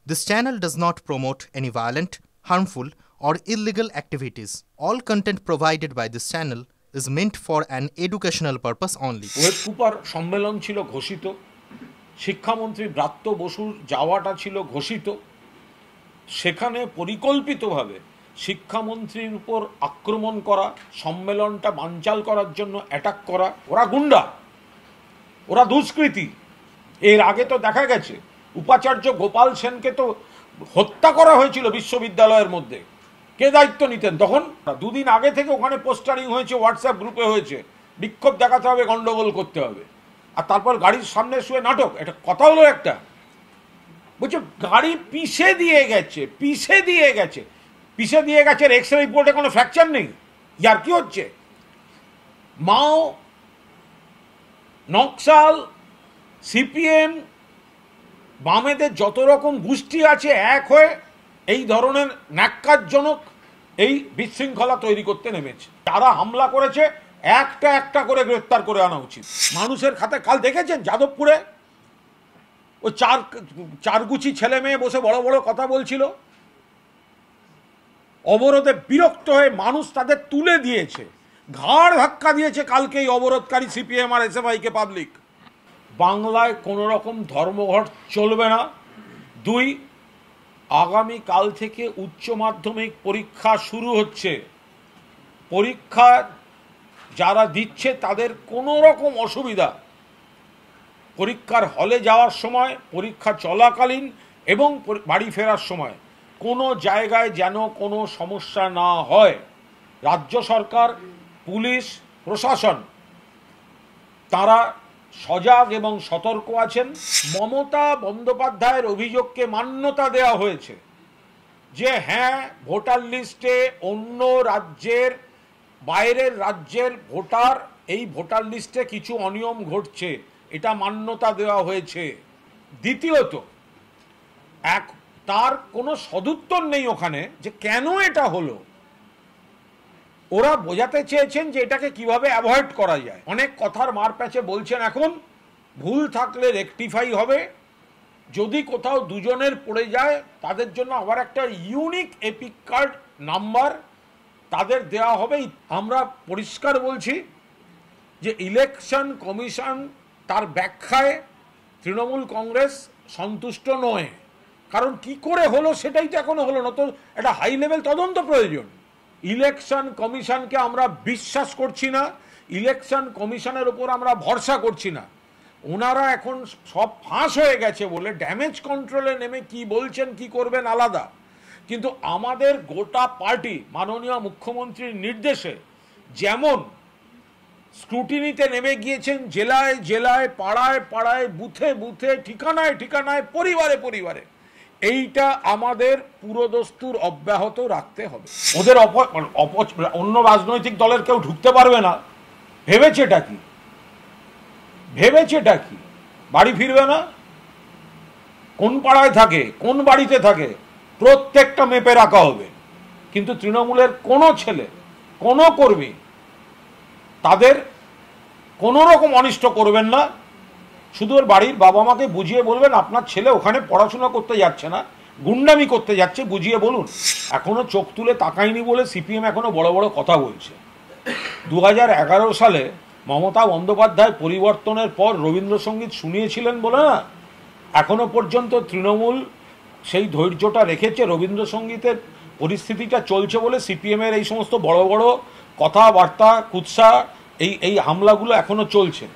This channel does not promote any violent, harmful, or illegal activities. All content provided by this channel is meant for an educational purpose only. ওয়েবকুপার সম্মেলন ছিল ঘোষিত, শিক্ষামন্ত্রী ব্রাত্য বসুর যাওয়াটা ছিল ঘোষিত। সেখানে পরিকল্পিতভাবে শিক্ষামন্ত্রীর উপর আক্রমণ করা, সম্মেলনটা বানচাল করার জন্য অ্যাটাক করা। ওরা গুন্ডা, ওরা দুষ্কৃতী। এর আগে তো দেখা গেছে উপাচার্য গোপাল সেনকে তো হত্যা করা হয়েছিল বিশ্ববিদ্যালয়ের মধ্যে। কে দায়িত্ব নিতেন তখন? দুদিন আগে থেকে ওখানে পোস্টারিং হয়েছে, হোয়াটসঅ্যাপ গ্রুপে হয়েছে, বিক্ষোভ দেখাতে হবে, গন্ডগোল করতে হবে। আর তারপর গাড়ির সামনে শুয়ে নাটক। এটা কথা হলো একটা? বলছে গাড়ি পিষে দিয়ে গেছে, পিষে দিয়ে গেছে, পিষে দিয়ে গেছে। এক্সরে রিপোর্টে কোনো ফ্র্যাকচার নেই। ইয়ার কি হচ্ছে? মাও, নকশাল, সিপিএম, বামেদের যত রকম গোষ্ঠী আছে এক হয়ে এই ধরনের ন্যাক্কারজনক এই বিশৃঙ্খলা তৈরি করতে নেমেছে। যারা হামলা করেছে একটা একটা করে গ্রেফতার করে আনা উচিত। মানুষের খাতে কাল দেখেছেন যাদবপুরে ওই চারগুচি ছেলে মেয়ে বসে বড় বড় কথা বলছিল। অবরোধে বিরক্ত হয়ে মানুষ তাদের তুলে দিয়েছে, ঘাড় ধাক্কা দিয়েছে কালকে এই অবরোধকারী সিপিএম আর এসএফআই কে পাবলিক। বাংলায় কোনো রকম ধর্মঘট চলবে না। দুই, আগামী কাল থেকে উচ্চ মাধ্যমিক পরীক্ষা শুরু হচ্ছে। পরীক্ষা যারা দিচ্ছে তাদের কোনো রকম অসুবিধা পরীক্ষার হলে যাওয়ার সময়, পরীক্ষা চলাকালীন এবং বাড়ি ফেরার সময় কোনো জায়গায় যেন কোনো সমস্যা না হয়। রাজ্য সরকার, পুলিশ, প্রশাসন তারা সজাগ এবং সতর্ক আছেন। মমতা বন্দ্যোপাধ্যায়ের অভিযোগকে মান্যতা দেওয়া হয়েছে যে হ্যাঁ, ভোটার লিস্টে অন্য রাজ্যের, বাইরের রাজ্যের ভোটার এই ভোটার লিস্টে কিছু অনিয়ম ঘটছে, এটা মান্যতা দেওয়া হয়েছে। দ্বিতীয়ত, তার কোনো সদুত্তর নেই ওখানে যে কেন এটা হলো। ওরা বোঝাতে চেয়েছেন যে এটাকে কিভাবে অ্যাভয়েড করা যায়। অনেক কথার মার প্যাচে বলছেন এখন ভুল থাকলে রেকটিফাই হবে। যদি কোথাও দুজনের পড়ে যায় তাদের জন্য আবার একটা ইউনিক এপিক কার্ড নাম্বার তাদের দেওয়া হবে। আমরা পরিষ্কার বলছি যে ইলেকশন কমিশন তার ব্যাখ্যায় তৃণমূল কংগ্রেস সন্তুষ্ট নয়। কারণ কি করে হলো সেটাই তো এখনো হলো না, তো একটা হাই লেভেল তদন্ত প্রয়োজন। ইলেকশন কমিশনকে আমরা বিশ্বাস করছি না, ইলেকশন কমিশনের উপর আমরা ভরসা করছি না। ওনারা এখন সব ফাঁস হয়ে গেছে বলে ড্যামেজ কন্ট্রোলে নেমে কি বলছেন কি করবেন আলাদা, কিন্তু আমাদের গোটা পার্টি মাননীয় মুখ্যমন্ত্রীর নির্দেশে যেমন স্ক্রুটিনিতে নেমে গিয়েছেন, জেলায় জেলায়, পাড়ায় পাড়ায়, বুথে বুথে, ঠিকানায় ঠিকানায়, পরিবারে পরিবারে, এইটা আমাদের পুরোদস্তুর অব্যাহত রাখতে হবে। ওদের অন্য রাজনৈতিক দলের কেউ ঢুকতে পারবে না। ভেবেছেটা কি? ভেবেছেটা কি? বাড়ি ফিরবে না? কোন পাড়ায় থাকে, কোন বাড়িতে থাকে, প্রত্যেকটা মেপে রাখা হবে। কিন্তু তৃণমূলের কোনো ছেলে, কোনো কর্মী তাদের কোনো রকম অনিষ্ট করবেন না। শুধু ওর বাড়ির বাবা মাকে বুঝিয়ে বলবেন আপনার ছেলে ওখানে পড়াশোনা করতে যাচ্ছে না, গুন্ডামি করতে যাচ্ছে, বুঝিয়ে বলুন। এখনো চোখ তুলে তাকায়নি বলে সিপিএম এখনো বড় বড় কথা বলছে। 2011 সালে মমতা বন্দ্যোপাধ্যায় পরিবর্তনের পর রবীন্দ্রসঙ্গীত শুনিয়েছিলেন বলে না, এখনো পর্যন্ত তৃণমূল সেই ধৈর্যটা রেখেছে। রবীন্দ্রসঙ্গীতের পরিস্থিতিটা চলছে বলে সিপিএমের এই সমস্ত বড় বড় কথাবার্তা, কুৎসা, এই হামলাগুলো এখনো চলছে।